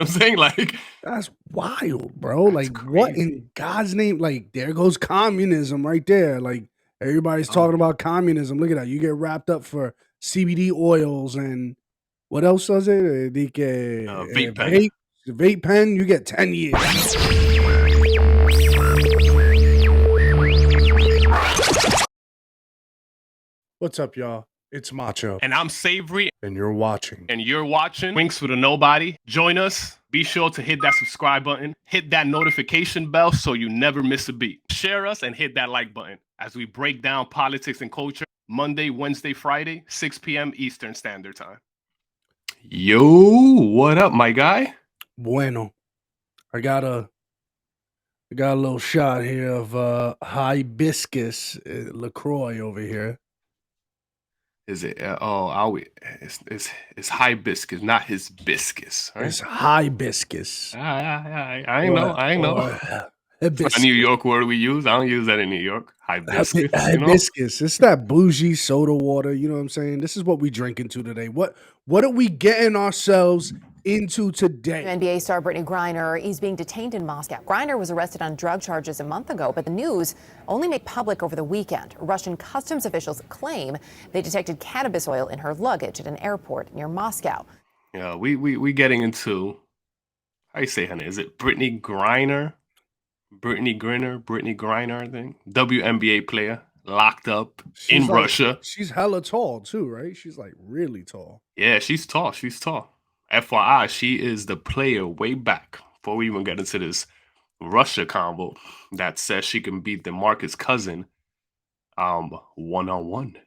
I'm saying like That's wild, bro. that's Like, what crazy. in God's name? Like, there goes communism right there. Like, everybody's Oh, talking about communism. Look at that. You get wrapped up for CBD oils and what else was it? vape pen. Vape pen. You get 10 years. What's up, y'all? It's Macho, And I'm Savery, and you're watching. and you're watching Winks with a Nobody. Join us. Be sure to hit that subscribe button, hit that notification bell so you never miss a beat. Share us and hit that like button as we break down politics and culture Monday, Wednesday, Friday, 6 p.m. Eastern Standard Time. Yo, what up, my guy? Bueno. I got a little shot here of hibiscus LaCroix over here. Is it? It's hibiscus, not his biscuits. Right? It's hibiscus. I ain't know. Or I ain't know. or It's not a hibiscus. New York word we use. I don't use that in New York. Hibiscus, you know? Hibiscus. It's that bougie soda water. You know what I'm saying? This is what we drink into today. What are we getting ourselves into today? NBA star Brittany Griner is being detained in Moscow. Griner was arrested on drug charges a month ago, but the news only made public over the weekend. Russian customs officials claim they detected cannabis oil in her luggage at an airport near Moscow. Yeah, we getting into, how you say her name? Is it Brittany Griner? Brittany Griner, I think. WNBA player, locked up in Russia. She's hella tall too, right? She's like really tall. Yeah, she's tall. She's tall. FYI, she is the player way back before we even get into this Russia combo that says she can beat DeMarcus' cousin one-on-one.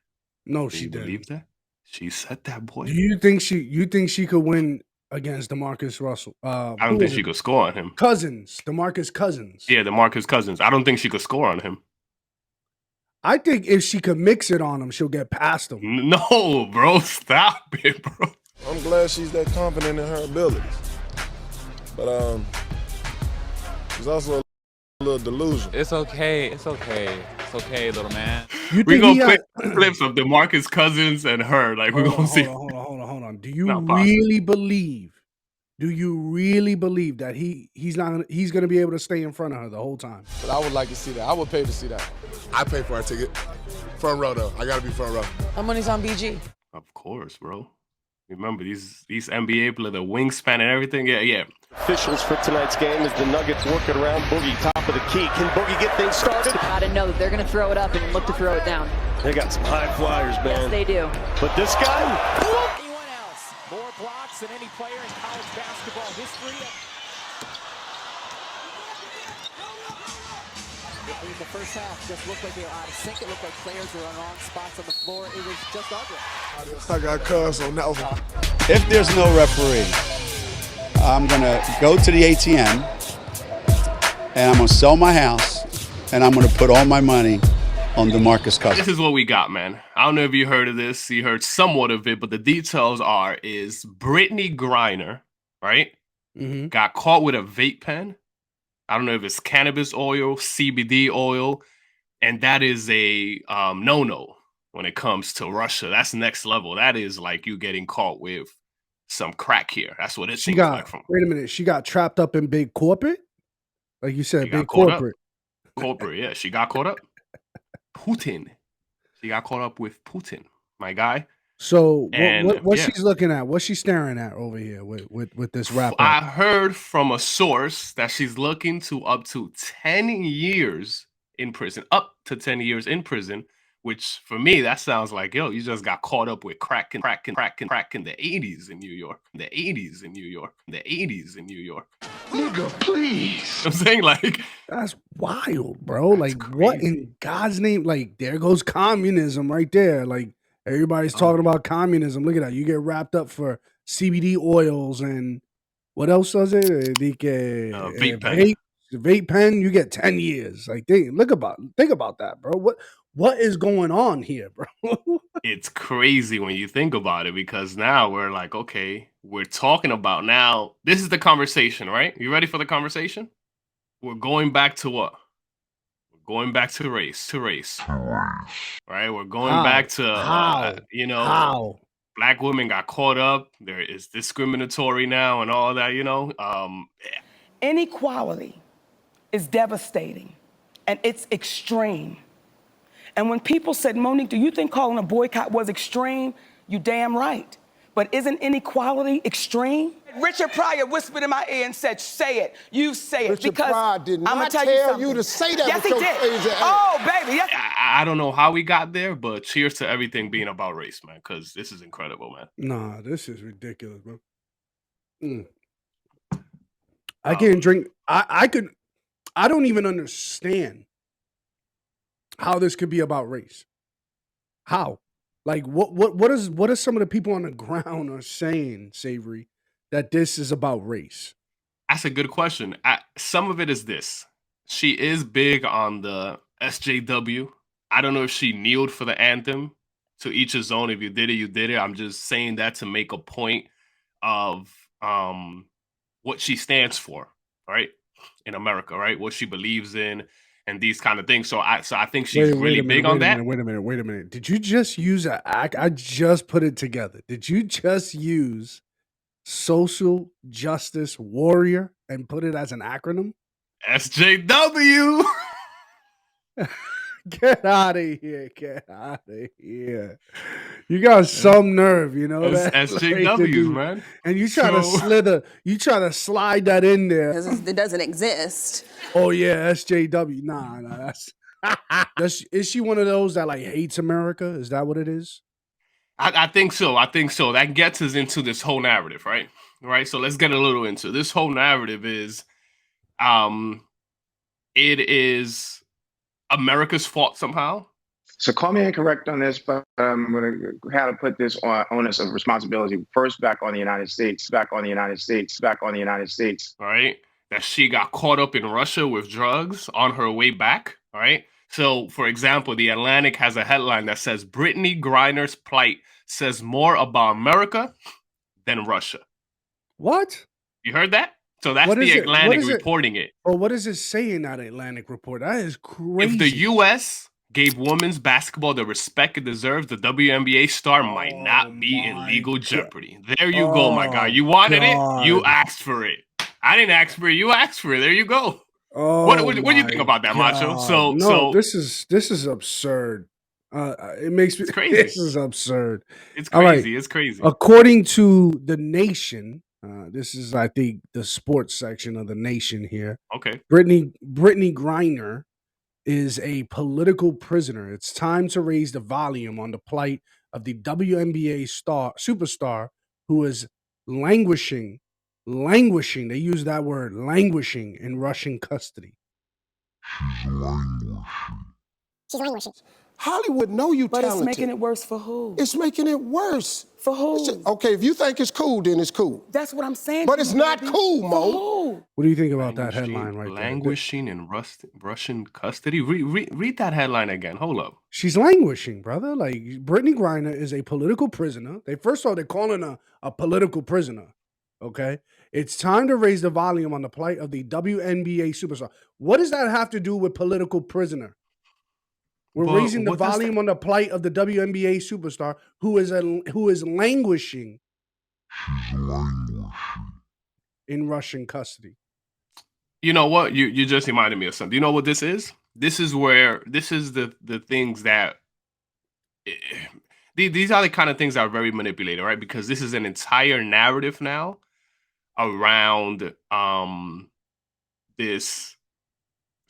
No, Can she you didn't. believe that? She said that, boy. Do you think she could win against DeMarcus Russell? I don't think she could score on him. DeMarcus Cousins. Yeah, DeMarcus Cousins. I don't think she could score on him. I think if she could mix it on him, she'll get past him. No, bro. Stop it, bro. I'm glad she's that confident in her abilities. But she's also a little delusional. It's okay. It's okay. It's okay, little man. We're going to play clips of DeMarcus Cousins and her. Like, we're going to see. Hold on. Do you really believe? Do you really believe that he's gonna be able to stay in front of her the whole time? But I would like to see that. I would pay to see that. I pay for our ticket. Front row though. I gotta be front row. My money's on BG. Of course, bro. Remember these NBA players, the wingspan and everything. Yeah. Officials for tonight's game as the Nuggets working around Boogie, top of the key. Can Boogie get things started? Gotta know they're gonna throw it up and look to throw it down. They got some high flyers, man. Yes, they do. But this guy, Anyone else? More blocks than any player in college basketball history. In the first half, just looked like they were out of sync. It looked like players were on wrong spots on the floor. It was just ugly. I got cuz on that one. If there's no referee, I'm going to go to the ATM and I'm going to sell my house and I'm going to put all my money on DeMarcus Cousins. This is what we got, man. I don't know if you heard of this. You heard somewhat of it, but the details is Brittany Griner, right? Mm-hmm. Got caught with a vape pen. I don't know if it's cannabis oil, CBD oil, and that is a no-no when it comes to Russia. That's next level. That is like you getting caught with some crack here. That's what it seems like. Wait a minute. She got trapped up in big corporate? Like you said, big corporate. Corporate, yeah. She got caught up. Putin. She got caught up with Putin, my guy. So what she's looking at? What's she staring at over here with this wrap? I heard from a source that she's looking to up to 10 years in prison. Up to 10 years in prison, which for me, that sounds like, yo, you just got caught up with crack in the 80s in New York. The 80s in New York. Nigga, please. I'm saying, like, that's wild, bro. Like, what in God's name? Like, there goes communism right there. Like, everybody's talking about communism. Look at that. You get wrapped up for CBD oils and what else does it? Vape pen. You get 10 years. Like, think about that, bro. What is going on here, bro? It's crazy when you think about it, because now we're like, okay, we're talking about now. This is the conversation, right? You ready for the conversation? We're going back to what? We're going back to race. Right? We're going back to, How? Black women got caught up. There is discriminatory now and all that, Inequality is devastating, and it's extreme. And when people said, Monique, do you think calling a boycott was extreme? You damn right. But isn't inequality extreme? Richard Pryor whispered in my ear and said, say it. You say it. Richard because Pryor did not tell you to say that. Yes, with he your did. crazy ass. Oh, baby. Yes. I don't know how we got there, but cheers to everything being about race, man, because this is incredible, man. Nah, this is ridiculous, bro. I can't drink. I don't even understand how this could be about race. How? Like, what is some of the people on the ground are saying, Savery, that this is about race? That's a good question. Some of it is this. She is big on the SJW. I don't know if she kneeled for the anthem. To each his own. If you did it, you did it. I'm just saying that to make a point of what she stands for, right? In America, right? What she believes in and these kind of things. So I think she's really big on that. Wait a minute. Did you just use I just put it together. Did you just use social justice warrior and put it as an acronym? SJW. Get out of here. Get out of here. You got some nerve, you know that? SJWs, man. And you try to slide that in there. It doesn't exist. Oh yeah, SJW. Nah, that's is she one of those that like hates America? Is that what it is? I think so. That gets us into this whole narrative, right? Right. So let's get a little into this whole narrative is it is America's fault somehow. So call me incorrect on this, but I'm going to have to put this onus of responsibility first back on the United States. All right. That she got caught up in Russia with drugs on her way back. All right. So, for example, The Atlantic has a headline that says Brittany Griner's plight says more about America than Russia. What? You heard that? So that's The Atlantic reporting it. Oh, what does it say in that Atlantic report? That is crazy. If the U.S. gave women's basketball the respect it deserves, the WNBA star might not be in legal jeopardy. There you go, my guy. You wanted it. You asked for it. I didn't ask for it. You asked for it. There you go. Oh, what do you think about that, Macho? This is absurd. It makes me crazy. This is absurd. It's crazy. Right. It's crazy. According to The Nation, this is, I think, the sports section of The Nation here. Okay. Brittany Griner is a political prisoner. It's time to raise the volume on the plight of the WNBA superstar who is languishing. They use that word, languishing, in Russian custody. She's languishing. Hollywood know you talented. But it's making it worse for who? It's making it worse. For who? Okay, if you think it's cool, then it's cool. That's what I'm saying. But it's not cool, Mo. What do you think about that headline right there? Languishing in Russian custody? Read that headline again. Hold up. She's languishing, brother. Like, Brittany Griner is a political prisoner. They're calling her a political prisoner. Okay? It's time to raise the volume on the plight of the WNBA superstar. What does that have to do with political prisoner? We're raising the volume on the plight of the WNBA superstar who is languishing. She's languishing in Russian custody. You know what? You just reminded me of something. You know what this is? This is the things that these are the kind of things that are very manipulated, right? Because this is an entire narrative now around this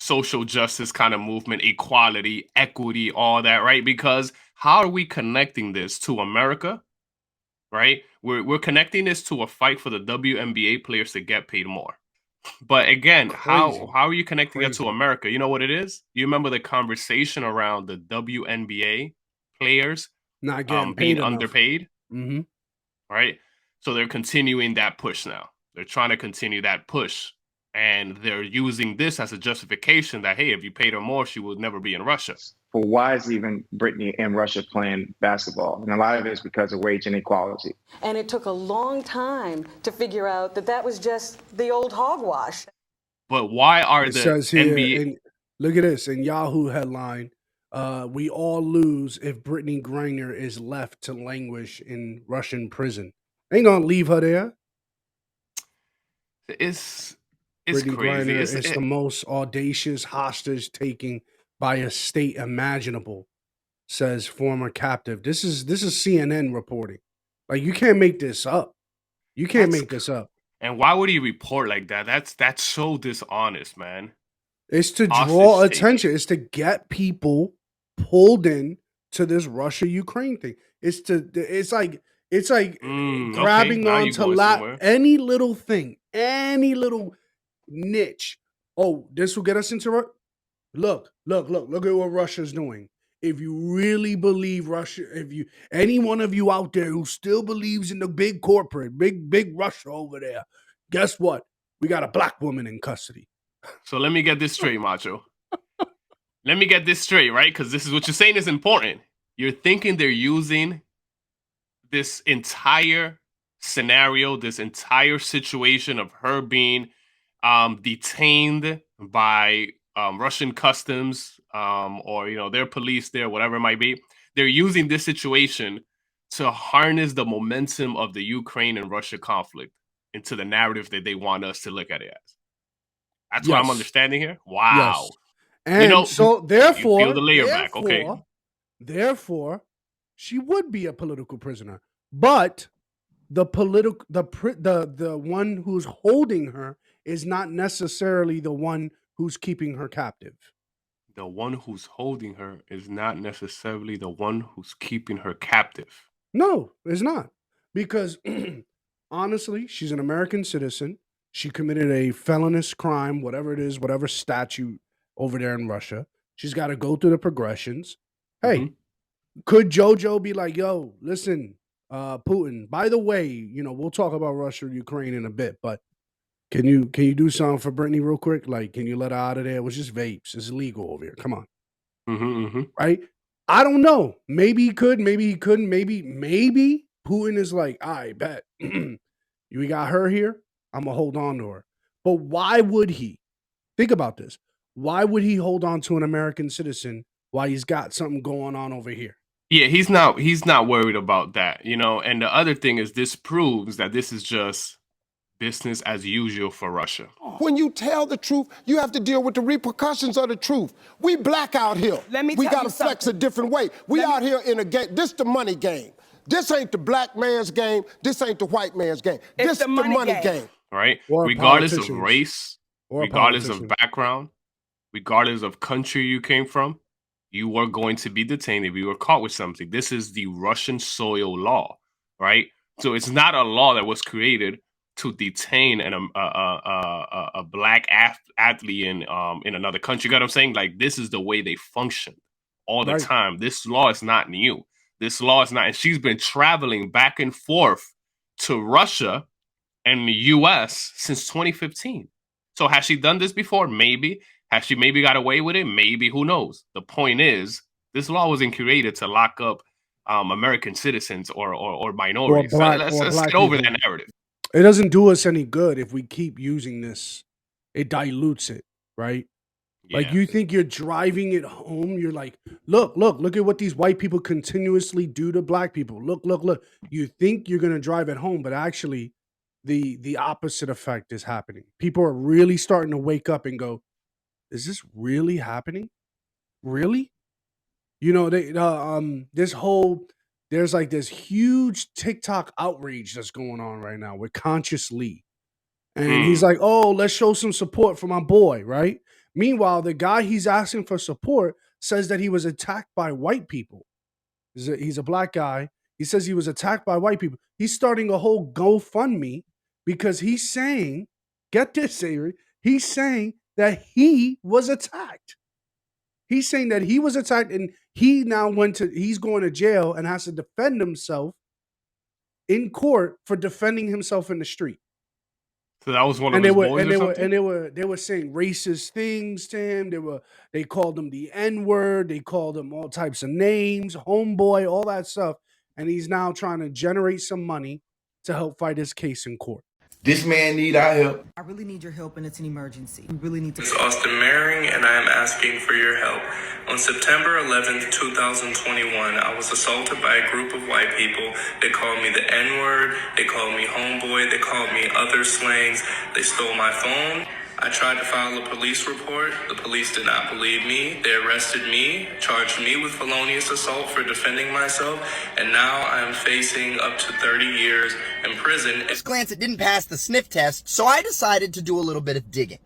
social justice kind of movement, equality, equity, all that, right? Because how are we connecting this to America, right? We're connecting this to a fight for the WNBA players to get paid more. But again, how are you connecting that to America? You know what it is? You remember the conversation around the WNBA players not getting being paid underpaid? Mm-hmm. Right? So they're continuing that push now. They're trying to continue that push. And they're using this as a justification that, hey, if you paid her more, she would never be in Russia. Well, why is even Brittany in Russia playing basketball? And a lot of it is because of wage inequality. And it took a long time to figure out that was just the old hogwash. But why are it the says here, NBA... look at this, in Yahoo headline, we all lose if Brittany Griner is left to languish in Russian prison. Ain't gonna leave her there. It's Brittany crazy. Griner is the most audacious hostage taking by a state imaginable, says former captive. This is CNN reporting. Like, you can't make this up. You can't make this up. And why would he report like that? That's so dishonest, man. It's to Hostage draw taking. attention. It's to get people pulled in to this Russia-Ukraine thing. It's like grabbing now you onto any little thing, any little niche. Oh, this will get us into look at what Russia's doing. If you really believe Russia, any one of you out there who still believes in the big corporate, big Russia over there, guess what? We got a black woman in custody. So let me get this straight, Macho. Let me get this straight, right? Because this is what you're saying is important. You're thinking they're using this entire scenario, this entire situation of her being detained by Russian customs or their police there, whatever it might be. They're using this situation to harness the momentum of the Ukraine and Russia conflict into the narrative that they want us to look at it as. That's what I'm understanding here. Wow. Yes. And so therefore, you peel the layer back. Okay. Therefore, she would be a political prisoner. But the one who's holding her is not necessarily the one who's keeping her captive. The one who's holding her is not necessarily the one who's keeping her captive. No, it's not. Because honestly, she's an American citizen. She committed a felonious crime, whatever it is, whatever statute over there in Russia. She's got to go through the progressions. Hey, could JoJo be like, yo, listen, Putin, by the way, we'll talk about Russia and Ukraine in a bit, but can you do something for Brittany real quick? Like, can you let her out of there? It was just vapes. It's illegal over here. Come on. Right? I don't know. Maybe he could. Maybe he couldn't. Maybe Putin is like, I bet. We got her here. I'm going to hold on to her. But why would he? Think about this. Why would he hold on to an American citizen while he's got something going on over here? Yeah, he's not worried about that, And the other thing is this proves that this is just business as usual for Russia. When you tell the truth, you have to deal with the repercussions of the truth. We black out here. We got to flex a different way. We out here in a game. This the money game. This ain't the black man's game. This ain't the white man's game. This the money game. Right? Regardless of race, regardless of background, regardless of country you came from, you were going to be detained if you were caught with something. This is the Russian soil law, right? So it's not a law that was created to detain a black athlete in another country. You got what I'm saying? Like, this is the way they function all the time. This law is not new. This law is not. And she's been traveling back and forth to Russia and the U.S. since 2015. So has she done this before? Maybe. Has she maybe got away with it? Maybe. Who knows? The point is, this law wasn't created to lock up American citizens or minorities. Let's get over that narrative. It doesn't do us any good if we keep using this. It dilutes it, right? Yeah. Like, you think you're driving it home. You're like, look at what these white people continuously do to black people. Look. You think you're going to drive it home, but actually the opposite effect is happening. People are really starting to wake up and go, is this really happening? Really? There's like this huge TikTok outrage that's going on right now with Conscious Lee. And he's like, oh, let's show some support for my boy, right? Meanwhile, the guy he's asking for support says that he was attacked by white people. He's a black guy. He says he was attacked by white people. He's starting a whole GoFundMe because he's saying, get this, Savery, he's saying that he was attacked. He's saying that he was attacked and he's going to jail and has to defend himself in court for defending himself in the street. So that was one of his boys or something? And they were saying racist things to him. They called him the N-word. They called him all types of names, homeboy, all that stuff. And he's now trying to generate some money to help fight his case in court. This man need our help. I really need your help, and it's an emergency. We really need to. It's Austin Maring, and I am asking for your help. On September 11th, 2021, I was assaulted by a group of white people. They called me the N-word, they called me homeboy, they called me other slangs. They stole my phone. I tried to file a police report. The police did not believe me. They arrested me, charged me with felonious assault for defending myself, and now I am facing up to 30 years in prison. At first glance, it didn't pass the sniff test, so I decided to do a little bit of digging.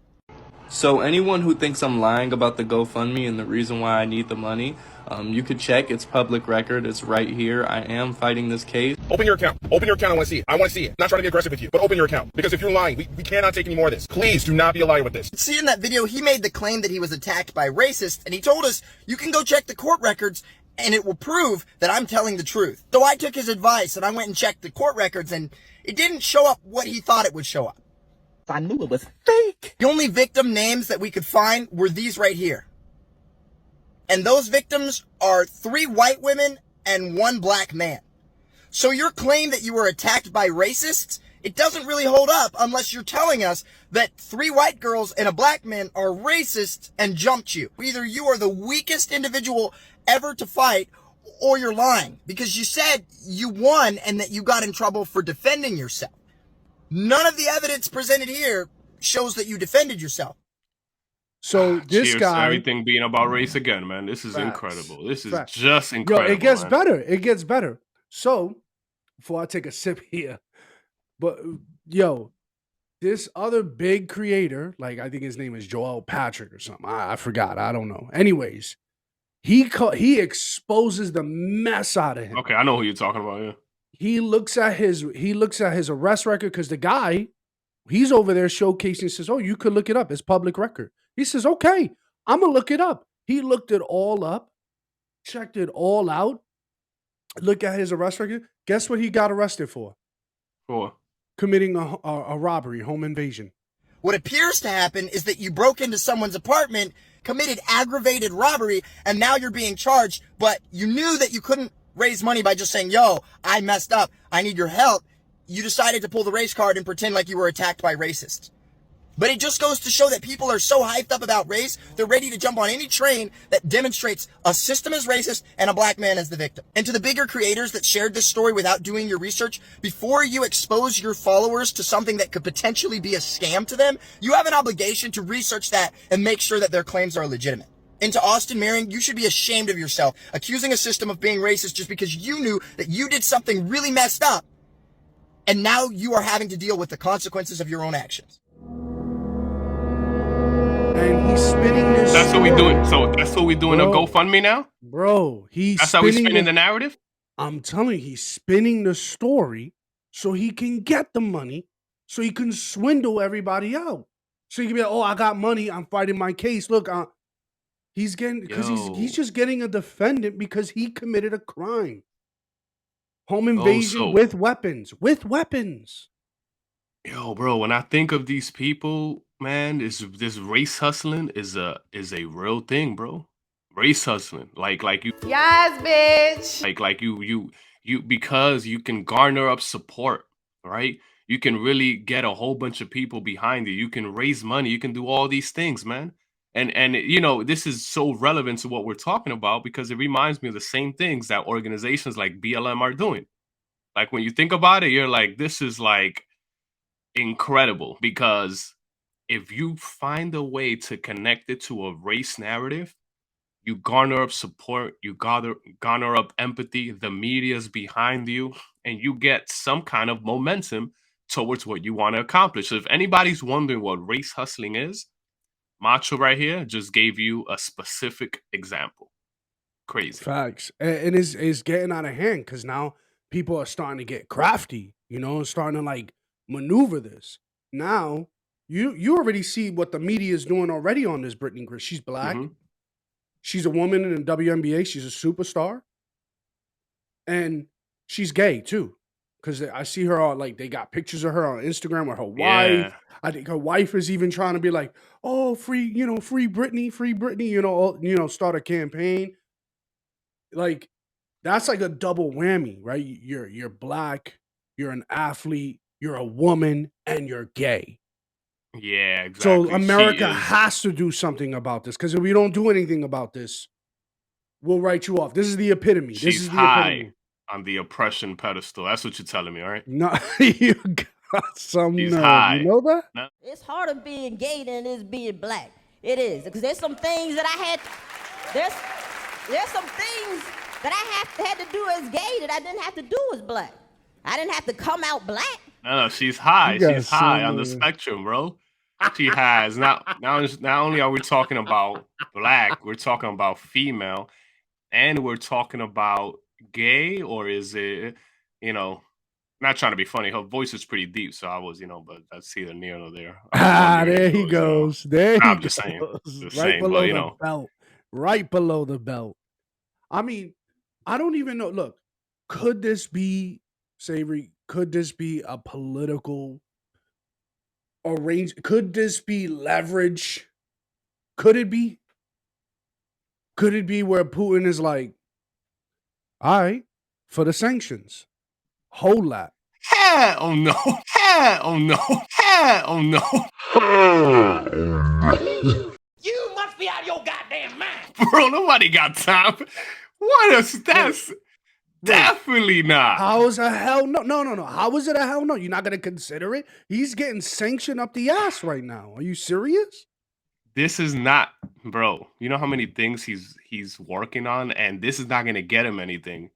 So anyone who thinks I'm lying about the GoFundMe and the reason why I need the money, you could check. It's public record. It's right here. I am fighting this case. Open your account. Open your account. I want to see it. I want to see it. Not trying to be aggressive with you, but open your account. Because if you're lying, we cannot take any more of this. Please do not be a liar with this. See, in that video, he made the claim that he was attacked by racists, and he told us, you can go check the court records, and it will prove that I'm telling the truth. So I took his advice, and I went and checked the court records, and it didn't show up what he thought it would show up. I knew it was fake. The only victim names that we could find were these right here. And those victims are 3 white women and 1 black man. So your claim that you were attacked by racists, it doesn't really hold up unless you're telling us that 3 white girls and a black man are racist and jumped you. Either you are the weakest individual ever to fight, or you're lying, because you said you won and that you got in trouble for defending yourself. None of the evidence presented here shows that you defended yourself. So this Cheers guy, to everything being about race again, man. This is incredible. This is just Yo, incredible. it gets man. better. It gets better. So before I take a sip here, but yo, this other big creator, like I think his name is Joel Patrick or something. I forgot. I don't know. Anyways, he exposes the mess out of him. Okay, I know who you're talking about. Yeah. He looks at his arrest record, because the guy, he's over there showcasing, says, "Oh, you could look it up. It's public record." He says, "Okay, I'm gonna look it up." He looked it all up, checked it all out. Look at his arrest record. Guess what he got arrested for? For committing a robbery, home invasion. What appears to happen is that you broke into someone's apartment, committed aggravated robbery, and now you're being charged, but you knew that you couldn't raise money by just saying, yo, I messed up, I need your help. You decided to pull the race card and pretend like you were attacked by racists. But it just goes to show that people are so hyped up about race, they're ready to jump on any train that demonstrates a system is racist and a black man as the victim. And to the bigger creators that shared this story without doing your research, before you expose your followers to something that could potentially be a scam to them, you have an obligation to research that and make sure that their claims are legitimate. And to Austin Maring, you should be ashamed of yourself, accusing a system of being racist just because you knew that you did something really messed up, and now you are having to deal with the consequences of your own actions. And he's spinning this. That's what we doing. So that's what we doing. A GoFundMe now, bro. That's how we spinning the narrative. I'm telling you, he's spinning the story so he can get the money, so he can swindle everybody out. So he can be like, "Oh, I got money. I'm fighting my case. Look, he's getting, because he's just getting a defendant because he committed a crime. Home invasion with weapons. With weapons. Yo, bro, when I think of these people, man, this race hustling is a real thing, bro. Race hustling, like you, yes, bitch. like you because you can garner up support, right? You can really get a whole bunch of people behind you. You can raise money. You can do all these things, man. And you know, this is so relevant to what we're talking about because it reminds me of the same things that organizations like BLM are doing. Like when you think about it, you're like, this is like incredible, because if you find a way to connect it to a race narrative, you garner up support, you garner up empathy, the media's behind you, and you get some kind of momentum towards what you want to accomplish. So if anybody's wondering what race hustling is, Macho right here just gave you a specific example. Crazy. Facts. And it's getting out of hand because now people are starting to get crafty, you know, and starting to like maneuver this. Now, you already see what the media is doing already on this Brittany Griner. She's black. Mhm. She's a woman in the WNBA. She's a superstar. And she's gay too. Because I see her all like, they got pictures of her on Instagram with her wife. I think her wife is even trying to be like, oh, free Brittany, start a campaign. Like, that's like a double whammy, right? You're black, you're an athlete, you're a woman, and you're gay. Yeah, exactly. So America has to do something about this, because if we don't do anything about this, we'll write you off. This is the epitome. She's high on the oppression pedestal. That's what you're telling me, all right? No, you got some She's nerve. high. You know that? No. It's harder being gay than it is being black. It is, because there's some things that I had. There's some things that I had to do as gay that I didn't have to do as black. I didn't have to come out black. No, she's high. She's high on the spectrum, bro. She has not only are we talking about black, we're talking about female, and we're talking about gay, or is it, not trying to be funny. Her voice is pretty deep, so I was, but that's either near nor there. There he goes. There he goes. I'm just saying. Right below the belt. Right below the belt. I mean, I don't even know. Look, could this be, Savery, could this be a political arrange? Could this be leverage? Could it be? Could it be where Putin is like, all right, for the sanctions, hold that. Hell no. Hell no. Hell no. You must be out of your goddamn mind. Bro, nobody got time. What is that? Definitely not. How is a hell no? No. How is it a hell no? You're not going to consider it? He's getting sanctioned up the ass right now. Are you serious? This is not, bro. You know how many things he's working on, and this is not going to get him anything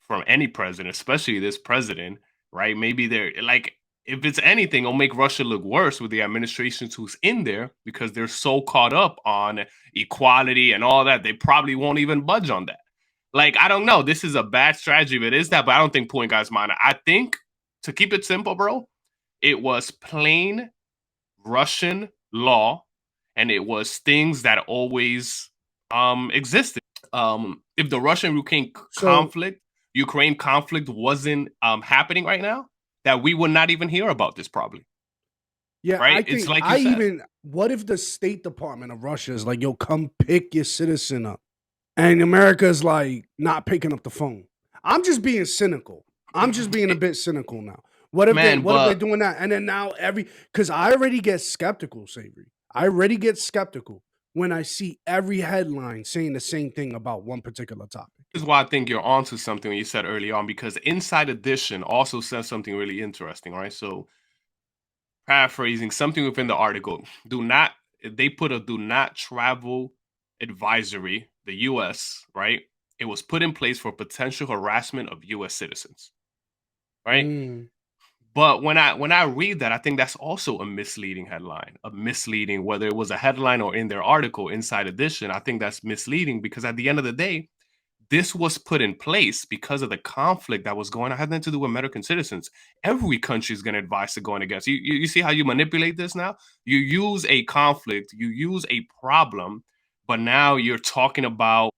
from any president, especially this president, right? Maybe they're like, if it's anything, it'll make Russia look worse with the administrations who's in there, because they're so caught up on equality and all that. They probably won't even budge on that. Like, I don't know. This is a bad strategy if it is that, but I don't think Putin got his mind. I think, to keep it simple, bro, it was plain Russian law, and it was things that always existed. If the Russian-Ukraine conflict wasn't happening right now, that we would not even hear about this probably. Yeah, right? I think it's like you said. What if the State Department of Russia is like, yo, come pick your citizen up, and America's like not picking up the phone? I'm just being cynical. I'm just being a bit cynical now. What if if they're doing that? And then now because I already get skeptical, Savery. I already get skeptical when I see every headline saying the same thing about one particular topic. This is why I think you're onto something when you said early on, because Inside Edition also says something really interesting, right? So, paraphrasing something within the article, they put a do not travel advisory, the U.S., right? It was put in place for potential harassment of U.S. citizens, right? But when I read that, I think that's also a misleading headline, whether it was a headline or in their article, Inside Edition. I think that's misleading, because at the end of the day, this was put in place because of the conflict that was going on. It had nothing to do with American citizens. Every country is going to advise to going against. You see how you manipulate this now? You use a conflict, you use a problem, but now you're talking about,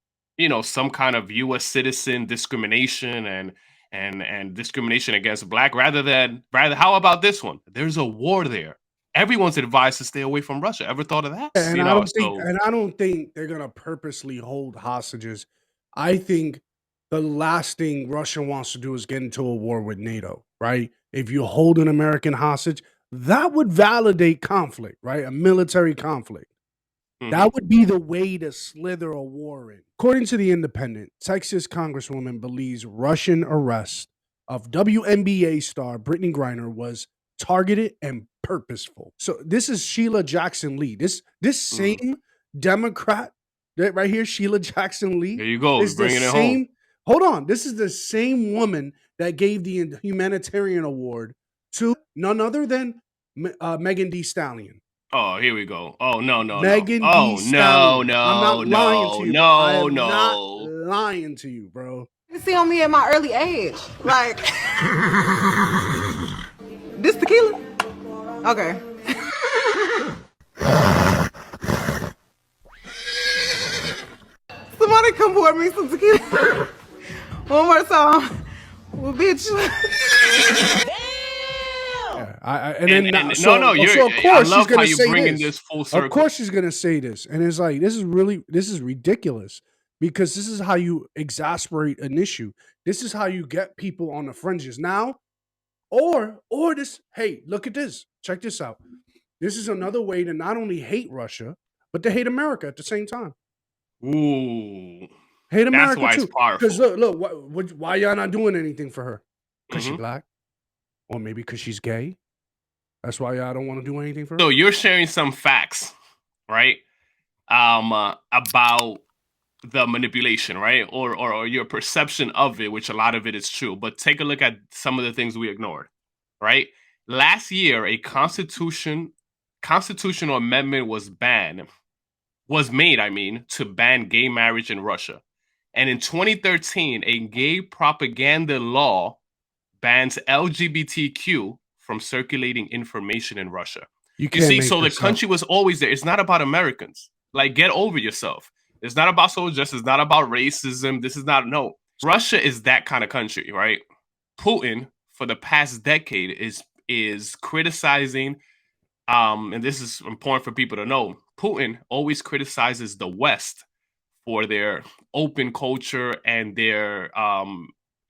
some kind of U.S. citizen discrimination and discrimination against black, rather how about this one? There's a war there. Everyone's advised to stay away from Russia. Ever thought of that? And I don't think they're gonna purposely hold hostages. I think the last thing Russia wants to do is get into a war with NATO, right? If you hold an American hostage, that would validate conflict, right? A military conflict. That would be the way to slither a war in. According to The Independent, Texas Congresswoman believes Russian arrest of WNBA star Brittany Griner was targeted and purposeful. So this is Sheila Jackson Lee. This same Democrat right here, Sheila Jackson Lee. There you go. Is bringing the it same, home. Hold on. This is the same woman that gave the humanitarian award to none other than Megan Thee Stallion. Oh, here we go. Oh, no. Megan Oh, Thee Stallion. no. I'm not lying to you. I am no. not lying to you, bro. You see on me at my early age. Like, this tequila? Okay. Somebody come pour me some tequila. One more time. Well, bitch. So of course she's gonna say this full circle. Of course she's gonna say this, and it's like this is ridiculous, because this is how you exasperate an issue. This is how you get people on the fringes. Now, Or this, hey, look at this. Check this out. This is another way to not only hate Russia, but to hate America at the same time. Ooh. Hate That's America why too. it's powerful. Because look, why y'all not doing anything for her? Because she's black? Or maybe because she's gay? That's why y'all don't want to do anything for her? So you're sharing some facts, right? About the manipulation, right? Or your perception of it, which a lot of it is true. But take a look at some of the things we ignored, right? Last year, a constitutional amendment was made, to ban gay marriage in Russia. And in 2013, a gay propaganda law bans LGBTQ from circulating information in Russia. You You see, can't so the make this country up. was always there. It's not about Americans. Like, get over yourself. It's not about social justice. It's not about racism. This is not, no. Russia is that kind of country, right? Putin, for the past decade, is criticizing, and this is important for people to know, Putin always criticizes the West for their open culture and their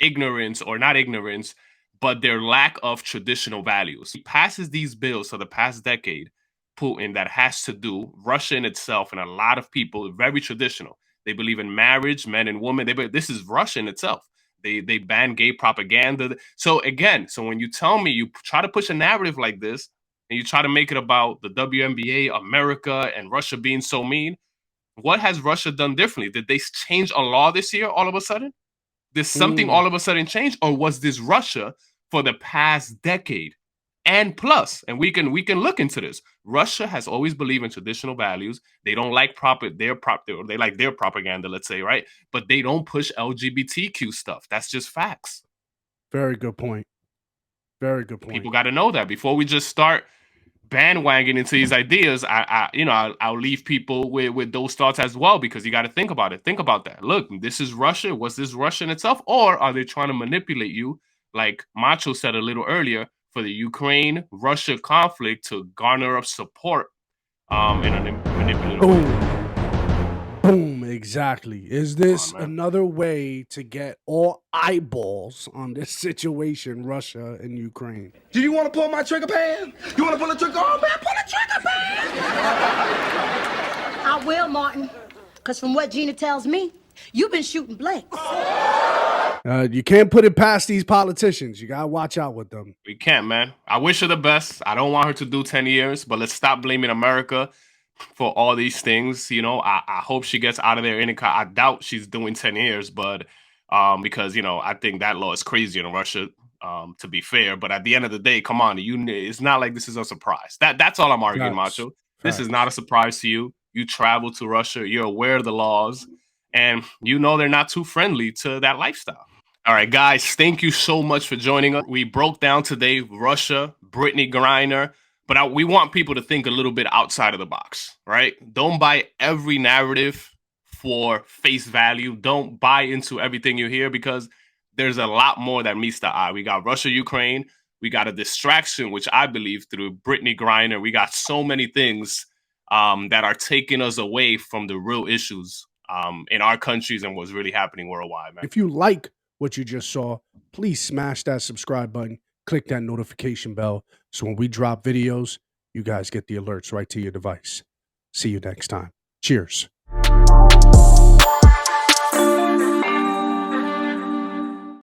ignorance, or not ignorance, but their lack of traditional values. He passes these bills for the past decade, Putin, that has to do, Russia in itself, and a lot of people, very traditional. They believe in marriage, men and women. This is Russia in itself. They ban gay propaganda. So again, so when you tell me, you try to push a narrative like this, and you try to make it about the WNBA, America, and Russia being so mean, what has Russia done differently? Did they change a law this year all of a sudden? Did something all of a sudden change? Or was this Russia for the past decade and plus? And we can look into this. Russia has always believed in traditional values. They don't like they like their propaganda, let's say, right? But they don't push LGBTQ stuff. That's just facts. Very good point. Very good point. People got to know that before we just start bandwagoning into these ideas. I'll leave people with those thoughts as well, because you got to think about it. Think about that. Look, this is Russia. Was this Russia in itself, or are they trying to manipulate you, like Macho said a little earlier, for the Ukraine-Russia conflict to garner up support in a manipulative way? Boom, exactly. Is this another way to get all eyeballs on this situation, Russia and Ukraine? Do you want to pull my trigger, Pan? You want to pull the trigger? Oh, man, pull the trigger, Pan! I will, Martin. Because from what Gina tells me, you've been shooting blanks. You can't put it past these politicians. You got to watch out with them. We can't, man. I wish her the best. I don't want her to do 10 years, but let's stop blaming America for all these things. I hope she gets out of there. I doubt she's doing 10 years, but because, I think that law is crazy in Russia, to be fair. But at the end of the day, come on, it's not like this is a surprise. That's all I'm arguing, Macho. This is not a surprise to you. You travel to Russia. You're aware of the laws, and they're not too friendly to that lifestyle. All right, guys, thank you so much for joining us. We broke down today Russia, Brittany Griner, but we want people to think a little bit outside of the box, right? Don't buy every narrative for face value. Don't buy into everything you hear, because there's a lot more that meets the eye. We got Russia, Ukraine. We got a distraction, which I believe through Brittany Griner. We got so many things that are taking us away from the real issues in our countries and what's really happening worldwide, man. If you like what you just saw, please smash that subscribe button, click that notification bell, so when we drop videos, you guys get the alerts right to your device. See you next time. Cheers.